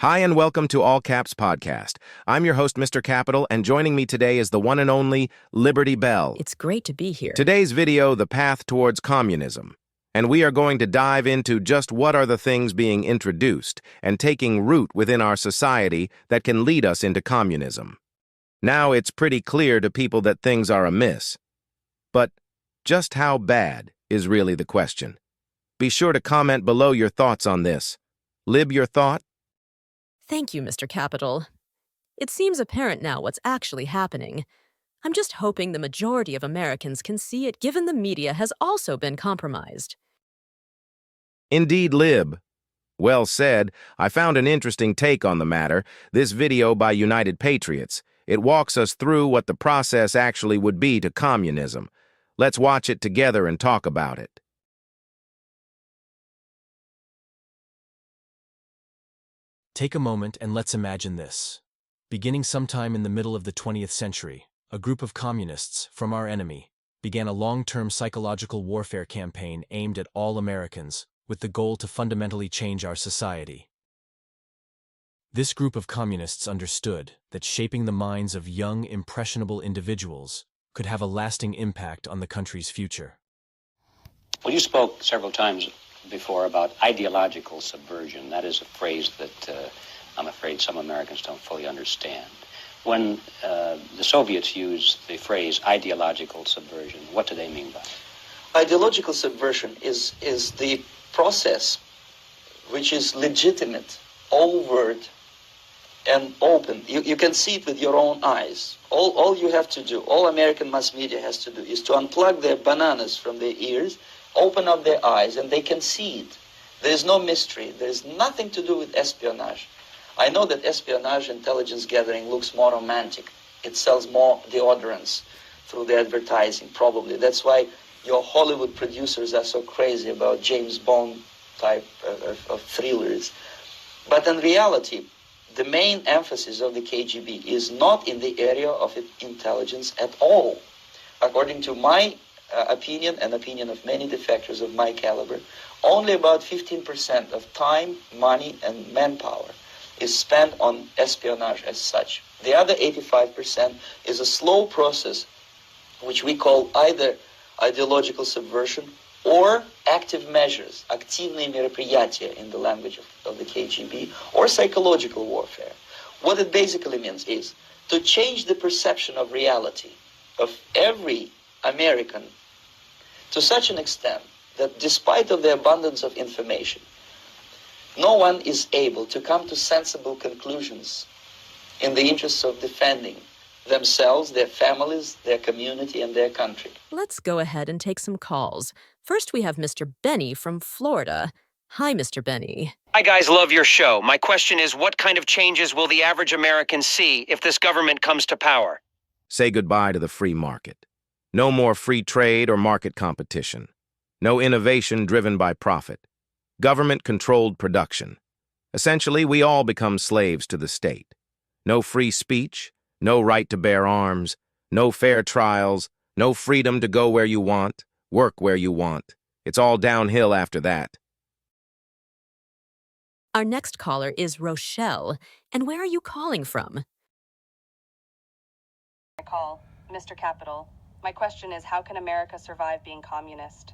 Hi and welcome to All Caps Podcast. I'm your host, Mr. Capital, and joining me today is the one and only Liberty Bell. It's great to be here. Today's video, The Path Towards Communism. And we are going to dive into just what are the things being introduced and taking root within our society that can lead us into communism. Now it's pretty clear to people that things are amiss. But just how bad is really the question? Be sure to comment below your thoughts on this. Lib, your thought? Thank you, Mr. Capital. It seems apparent now what's actually happening. I'm just hoping the majority of Americans can see it given the media has also been compromised. Indeed, Lib. Well said. I found an interesting take on the matter, this video by United Patriots. It walks us through what the process actually would be to communism. Let's watch it together and talk about it. Take a moment and let's imagine this. Beginning sometime in the middle of the 20th century, a group of communists from our enemy began a long-term psychological warfare campaign aimed at all Americans with the goal to fundamentally change our society. This group of communists understood that shaping the minds of young, impressionable individuals could have a lasting impact on the country's future. Well, you spoke several times before about ideological subversion. That is a phrase that I'm afraid some Americans don't fully understand. When the Soviets use the phrase ideological subversion, what do they mean by it? Ideological subversion is the process which is legitimate, overt, and open. You can see it with your own eyes. All you have to do, all American mass media has to do, is to unplug their bananas from their ears, open up their eyes, and they can see it. There is no mystery. There is nothing to do with espionage. I know that espionage intelligence gathering looks more romantic. It sells more deodorants through the advertising, probably. That's why your Hollywood producers are so crazy about James Bond type of thrillers. But in reality, the main emphasis of the KGB is not in the area of intelligence at all. According to my opinion and opinion of many defectors of my caliber, only about 15% of time, money, and manpower is spent on espionage as such. The other 85% is a slow process which we call either ideological subversion or active measures, активные мероприятия in the language of the KGB, or psychological warfare. What it basically means is to change the perception of reality of every American to such an extent that despite of the abundance of information, no one is able to come to sensible conclusions in the interests of defending themselves, their families, their community, and their country. Let's go ahead and take some calls. First, we have Mr. Benny from Florida. Hi, Mr. Benny. Hi guys, love your show. My question is, what kind of changes will the average American see if this government comes to power? Say goodbye to the free market. No more free trade or market competition. No innovation driven by profit. Government-controlled production. Essentially, we all become slaves to the state. No free speech, no right to bear arms, no fair trials, no freedom to go where you want, work where you want. It's all downhill after that. Our next caller is Rochelle. And where are you calling from? I call Mr. Capital. My question is, how can America survive being communist?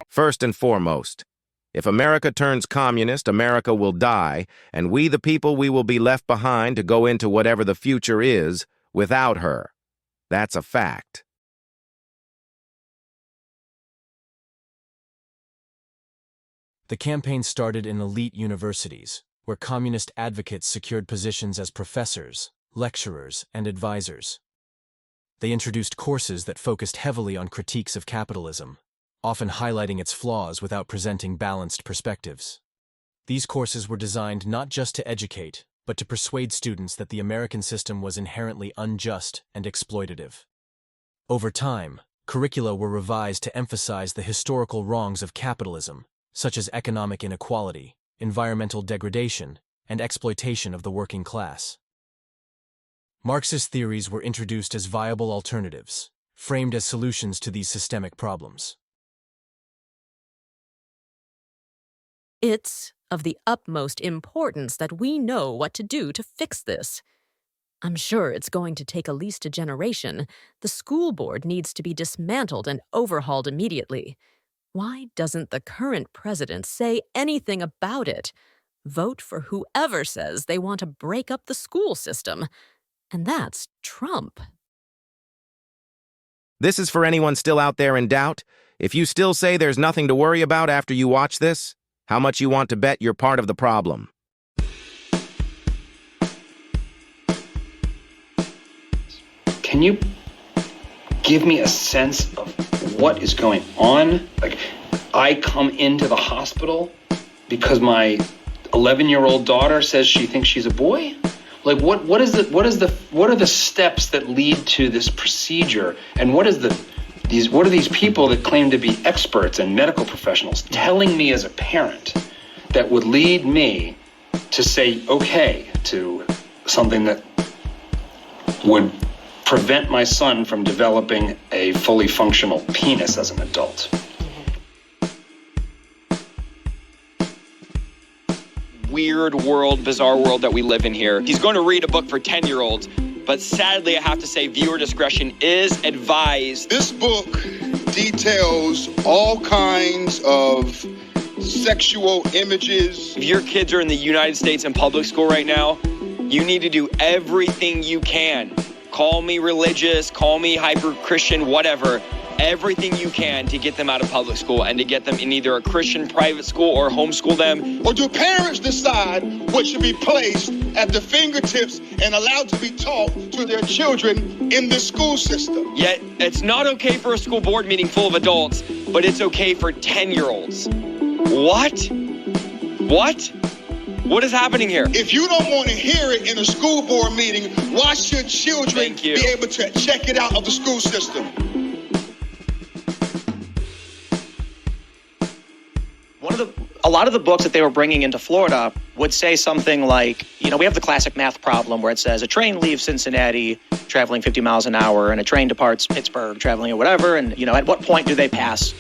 First and foremost, if America turns communist, America will die, and we the people, we will be left behind to go into whatever the future is without her. That's a fact. The campaign started in elite universities, where communist advocates secured positions as professors, lecturers, and advisors. They introduced courses that focused heavily on critiques of capitalism, often highlighting its flaws without presenting balanced perspectives. These courses were designed not just to educate, but to persuade students that the American system was inherently unjust and exploitative. Over time, curricula were revised to emphasize the historical wrongs of capitalism, such as economic inequality, environmental degradation, and exploitation of the working class. Marxist theories were introduced as viable alternatives, framed as solutions to these systemic problems. It's of the utmost importance that we know what to do to fix this. I'm sure it's going to take at least a generation. The school board needs to be dismantled and overhauled immediately. Why doesn't the current president say anything about it? Vote for whoever says they want to break up the school system. And that's Trump. This is for anyone still out there in doubt. If you still say there's nothing to worry about after you watch this, how much you want to bet you're part of the problem? Can you give me a sense of what is going on? Like, I come into the hospital because my 11-year-old daughter says she thinks she's a boy? Like, what are the steps that lead to this procedure? And what are these people that claim to be experts and medical professionals telling me as a parent that would lead me to say okay to something that would prevent my son from developing a fully functional penis as an adult? Weird world, bizarre world that we live in here. He's going to read a book for 10-year-olds, but sadly I have to say viewer discretion is advised. This book details all kinds of sexual images. If your kids are in the United States in public school right now, you need to do everything you can. Call me religious, call me hyper-Christian, whatever. Everything you can to get them out of public school and to get them in either a Christian private school or homeschool them. Or do parents decide what should be placed at the fingertips and allowed to be taught to their children in the school system? Yet, it's not okay for a school board meeting full of adults, but it's okay for 10-year-olds. What? What? What is happening here? If you don't want to hear it in a school board meeting, why should children be able to check it out of the school system? A lot of the books that they were bringing into Florida would say something like, we have the classic math problem where it says a train leaves Cincinnati traveling 50 miles an hour and a train departs Pittsburgh traveling or whatever. And, at what point do they pass?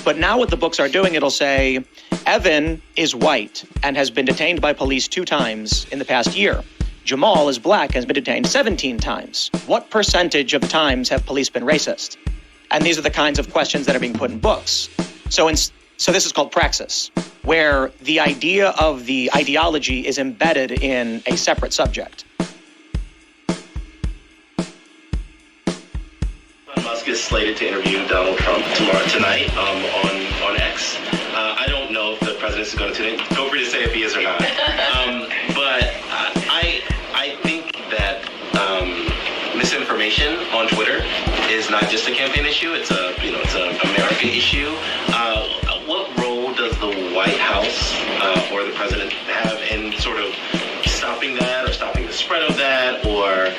But now what the books are doing, it'll say, Evan is white and has been detained by police 2 times in the past year. Jamal is black and has been detained 17 times. What percentage of times have police been racist? And these are the kinds of questions that are being put in books. So this is called praxis, where the idea of the ideology is embedded in a separate subject. Elon Musk is slated to interview Donald Trump tonight on X. I don't know if the president is going to tune in. Feel free to say if he is or not. But I think that misinformation on Twitter is not just a campaign issue. It's an American issue. What role does the White House or the president have in sort of stopping that or stopping the spread of that or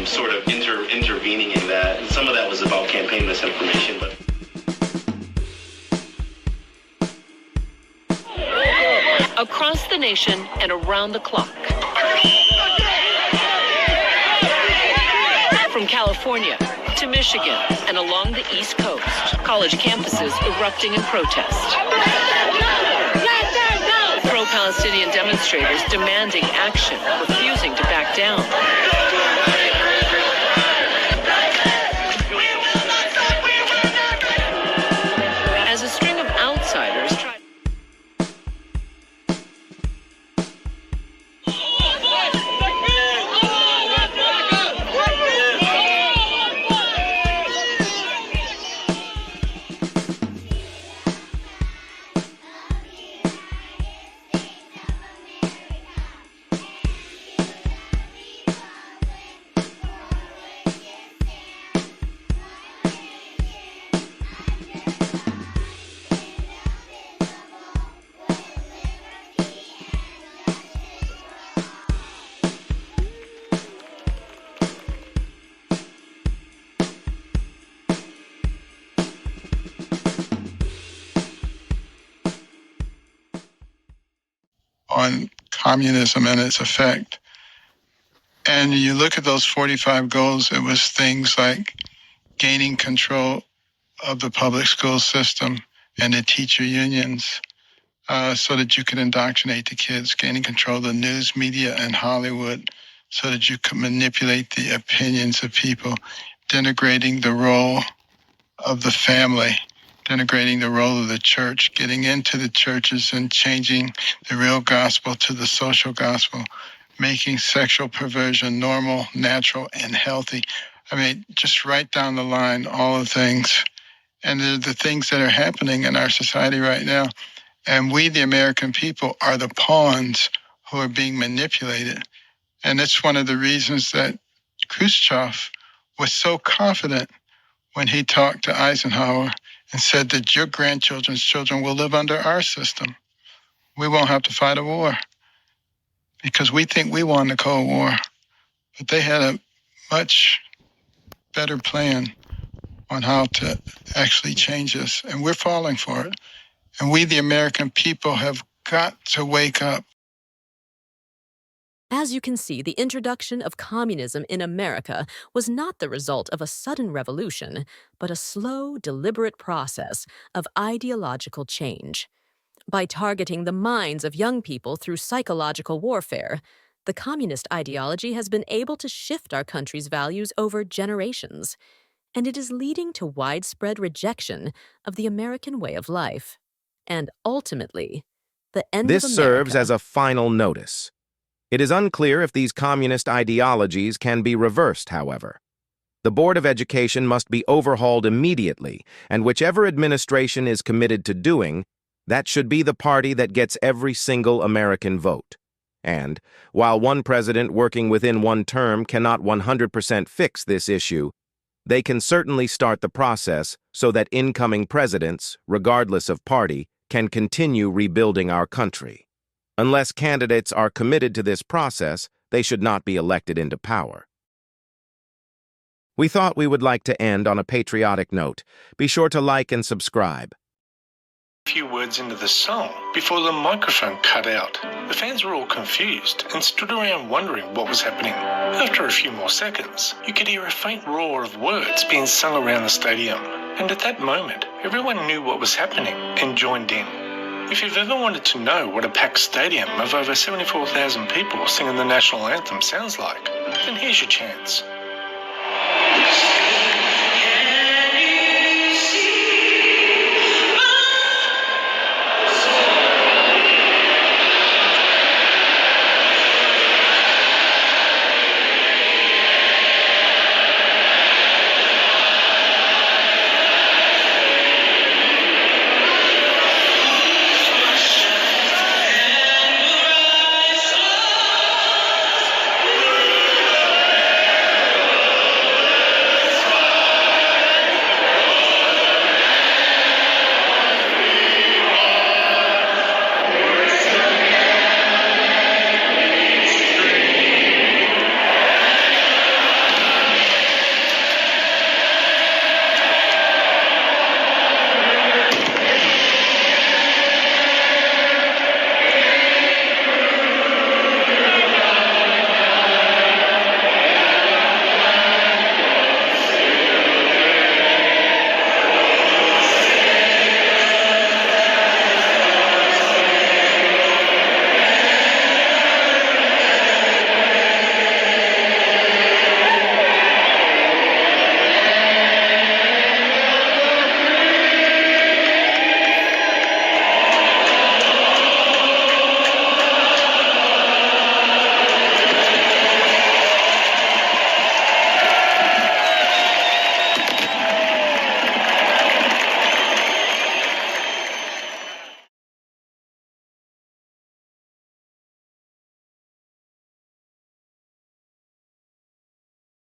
sort of intervening in that? And some of that was about campaign misinformation, but across the nation and around the clock. From California to Michigan and along the East Coast, college campuses erupting in protest. Pro-Palestinian demonstrators demanding action, refusing to back down. As a string of outsiders try. On communism and its effect. And you look at those 45 goals, it was things like gaining control of the public school system and the teacher unions, so that you could indoctrinate the kids, gaining control of the news media and Hollywood so that you could manipulate the opinions of people, denigrating the role of the family, denigrating the role of the church, getting into the churches and changing the real gospel to the social gospel, making sexual perversion normal, natural, and healthy. I mean, just right down the line, all the things. And they're the things that are happening in our society right now. And we, the American people, are the pawns who are being manipulated. And it's one of the reasons that Khrushchev was so confident when he talked to Eisenhower and said that your grandchildren's children will live under our system. We won't have to fight a war because we think we won the Cold War. But they had a much better plan on how to actually change us. And we're falling for it. And we, the American people, have got to wake up. As you can see, the introduction of communism in America was not the result of a sudden revolution, but a slow, deliberate process of ideological change. By targeting the minds of young people through psychological warfare, the communist ideology has been able to shift our country's values over generations, and it is leading to widespread rejection of the American way of life. And ultimately, the end This of America. serves as a final notice. It is unclear if these communist ideologies can be reversed, however. The Board of Education must be overhauled immediately, and whichever administration is committed to doing, that should be the party that gets every single American vote. And, while one president working within one term cannot 100% fix this issue, they can certainly start the process so that incoming presidents, regardless of party, can continue rebuilding our country. Unless candidates are committed to this process, they should not be elected into power. We thought we would like to end on a patriotic note. Be sure to like and subscribe. A few words into the song before the microphone cut out. The fans were all confused and stood around wondering what was happening. After a few more seconds, you could hear a faint roar of words being sung around the stadium. And at that moment, everyone knew what was happening and joined in. If you've ever wanted to know what a packed stadium of over 74,000 people singing the national anthem sounds like, then here's your chance.